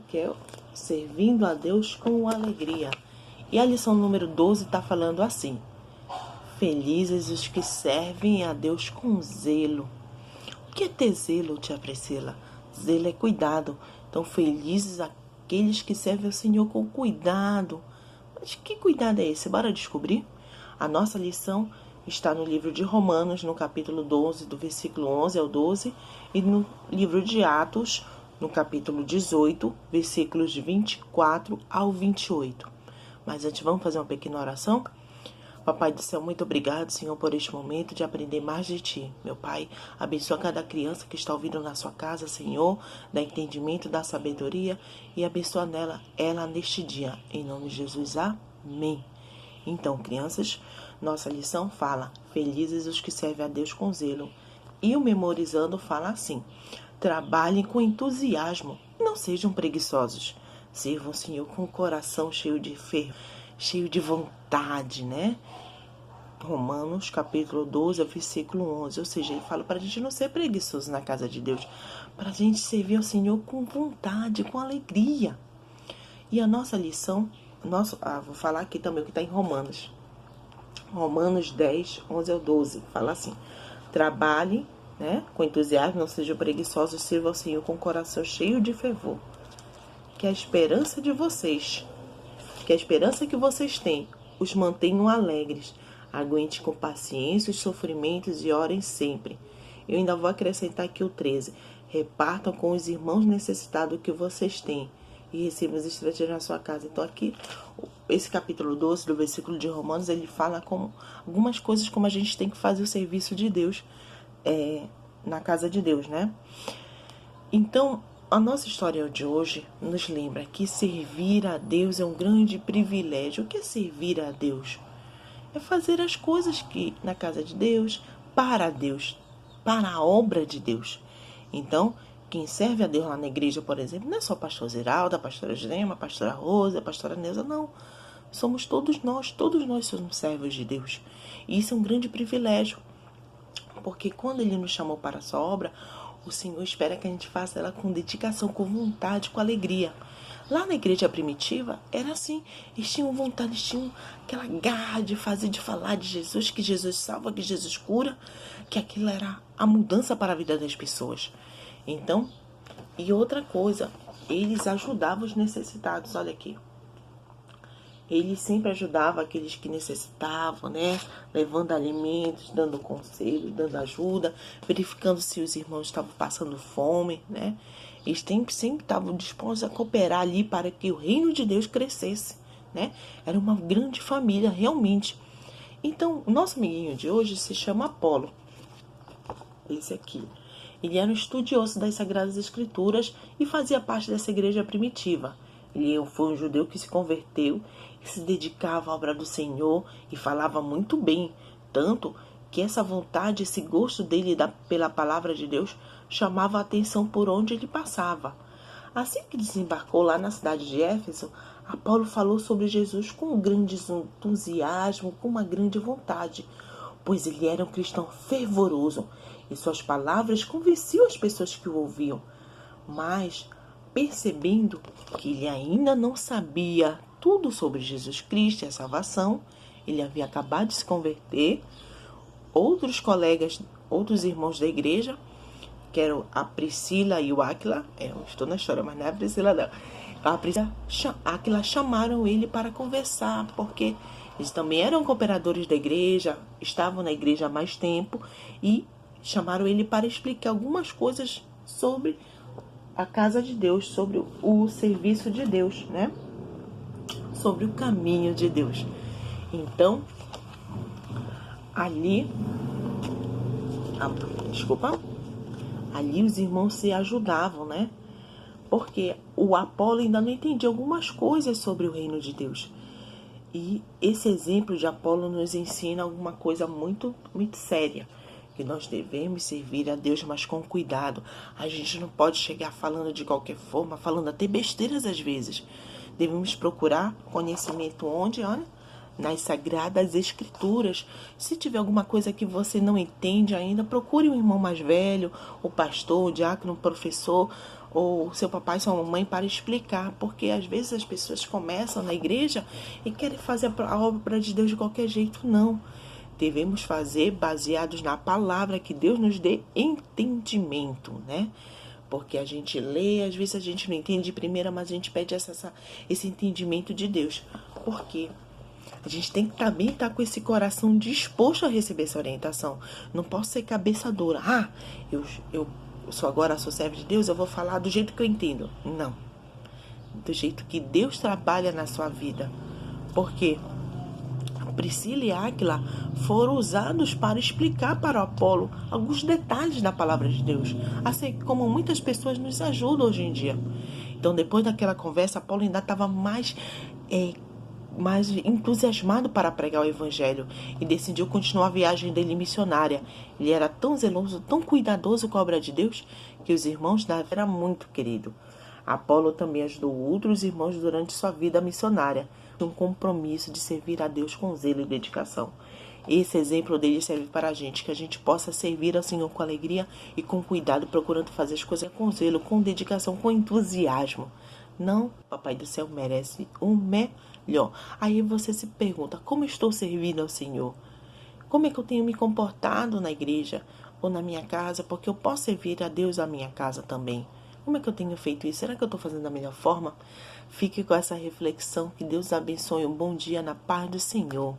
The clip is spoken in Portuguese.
que é servindo a Deus com alegria. E a lição número 12 está falando assim: felizes os que servem a Deus com zelo. O que é ter zelo, tia Priscila? Zelo é cuidado. Então, felizes aqueles que servem ao Senhor com cuidado. Mas que cuidado é esse? Bora descobrir? A nossa lição está no livro de Romanos, no capítulo 12, do versículo 11 ao 12, e no livro de Atos, no capítulo 18, versículos de 24 ao 28. Mas antes, vamos fazer uma pequena oração? Papai do céu, muito obrigado, Senhor, por este momento de aprender mais de Ti. Meu Pai, abençoa cada criança que está ouvindo na sua casa, Senhor, dá entendimento, dá sabedoria e abençoa ela neste dia. Em nome de Jesus, amém. Então, crianças, nossa lição fala: felizes os que servem a Deus com zelo. E o Memorizando fala assim: trabalhem com entusiasmo, não sejam preguiçosos. Sirvam o Senhor com o coração cheio de fervo, cheio de vontade, né? Romanos, capítulo 12, versículo 11. Ou seja, ele fala para a gente não ser preguiçoso na casa de Deus, para a gente servir ao Senhor com vontade, com alegria. E a nossa lição, vou falar aqui também o que está em Romanos. Romanos 10, 11 ao 12. Fala assim: trabalhe, né, com entusiasmo, não sejam preguiçosos, sirva ao Senhor com o coração cheio de fervor. Que a esperança de vocês, que a esperança que vocês têm, os mantenham alegres. Aguente com paciência os sofrimentos e orem sempre. Eu ainda vou acrescentar aqui o 13. Repartam com os irmãos necessitados o que vocês têm e recebam os estrangeiros na sua casa. Então aqui, esse capítulo 12 do versículo de Romanos, ele fala como algumas coisas como a gente tem que fazer o serviço de Deus na casa de Deus, né? Então, a nossa história de hoje nos lembra que servir a Deus é um grande privilégio. O que é servir a Deus? É fazer as coisas que na casa de Deus, para a obra de Deus. Então, quem serve a Deus lá na igreja, por exemplo, não é só a pastora Ziralda, a pastora Gema, a pastora Rosa, a pastora Neuza, não. Somos todos nós somos servos de Deus. E isso é um grande privilégio, porque quando Ele nos chamou para a sua obra, o Senhor espera que a gente faça ela com dedicação, com vontade, com alegria. Lá na igreja primitiva, era assim. Eles tinham vontade, eles tinham aquela garra de fazer, de falar de Jesus, que Jesus salva, que Jesus cura, que aquilo era a mudança para a vida das pessoas. Então, e outra coisa, eles ajudavam os necessitados. Olha aqui. Ele sempre ajudava aqueles que necessitavam, né? Levando alimentos, dando conselhos, dando ajuda, verificando se os irmãos estavam passando fome, né? Eles sempre estavam dispostos a cooperar ali para que o reino de Deus crescesse, né? Era uma grande família, realmente. Então, o nosso amiguinho de hoje se chama Apolo. Esse aqui. Ele era um estudioso das Sagradas Escrituras e fazia parte dessa igreja primitiva. Ele foi um judeu que se converteu e se dedicava à obra do Senhor e falava muito bem, tanto que essa vontade, esse gosto dele pela palavra de Deus chamava a atenção por onde ele passava. Assim que desembarcou lá na cidade de Éfeso, Apolo falou sobre Jesus com um grande entusiasmo, com uma grande vontade, pois ele era um cristão fervoroso e suas palavras convenciam as pessoas que o ouviam. Mas, percebendo que ele ainda não sabia tudo sobre Jesus Cristo e a salvação, ele havia acabado de se converter, outros colegas, outros irmãos da igreja, que eram a Priscila e o Áquila, eu estou na história, mas não é a Priscila não, a Priscila e Áquila chamaram ele para conversar, porque eles também eram cooperadores da igreja, estavam na igreja há mais tempo, e chamaram ele para explicar algumas coisas sobre a casa de Deus, sobre o serviço de Deus, né? Sobre o caminho de Deus. Então, ali os irmãos se ajudavam, né? Porque o Apolo ainda não entendia algumas coisas sobre o reino de Deus. E esse exemplo de Apolo nos ensina alguma coisa muito, muito séria, que nós devemos servir a Deus, mas com cuidado. A gente não pode chegar falando de qualquer forma, falando até besteiras às vezes. Devemos procurar conhecimento onde? Olha, nas Sagradas Escrituras. Se tiver alguma coisa que você não entende ainda, procure um irmão mais velho, o pastor, o diácono, o professor, ou seu papai e sua mamãe para explicar, porque às vezes as pessoas começam na igreja e querem fazer a obra de Deus de qualquer jeito. Não. Devemos fazer baseados na palavra, que Deus nos dê entendimento, né? Porque a gente lê, às vezes a gente não entende de primeira, mas a gente pede esse entendimento de Deus. Porque a gente tem que também estar com esse coração disposto a receber essa orientação. Não posso ser cabeça dura. Eu agora sou servo de Deus, eu vou falar do jeito que eu entendo. Não. Do jeito que Deus trabalha na sua vida. Porque Priscila e Áquila foram usados para explicar para o Apolo alguns detalhes da palavra de Deus, assim como muitas pessoas nos ajudam hoje em dia. Então, depois daquela conversa, Apolo ainda estava mais entusiasmado para pregar o evangelho e decidiu continuar a viagem dele missionária. Ele era tão zeloso, tão cuidadoso com a obra de Deus, que os irmãos da era muito querido. Apolo também ajudou outros irmãos durante sua vida missionária, um compromisso de servir a Deus com zelo e dedicação. Esse exemplo dele serve para a gente, que a gente possa servir ao Senhor com alegria e com cuidado, procurando fazer as coisas com zelo, com dedicação, com entusiasmo. Não, Papai do Céu merece o melhor. Aí você se pergunta, como estou servindo ao Senhor? Como é que eu tenho me comportado na igreja ou na minha casa? Porque eu posso servir a Deus na minha casa também. Como é que eu tenho feito isso? Será que eu estou fazendo da melhor forma? Fique com essa reflexão. Que Deus abençoe. Um bom dia na paz do Senhor.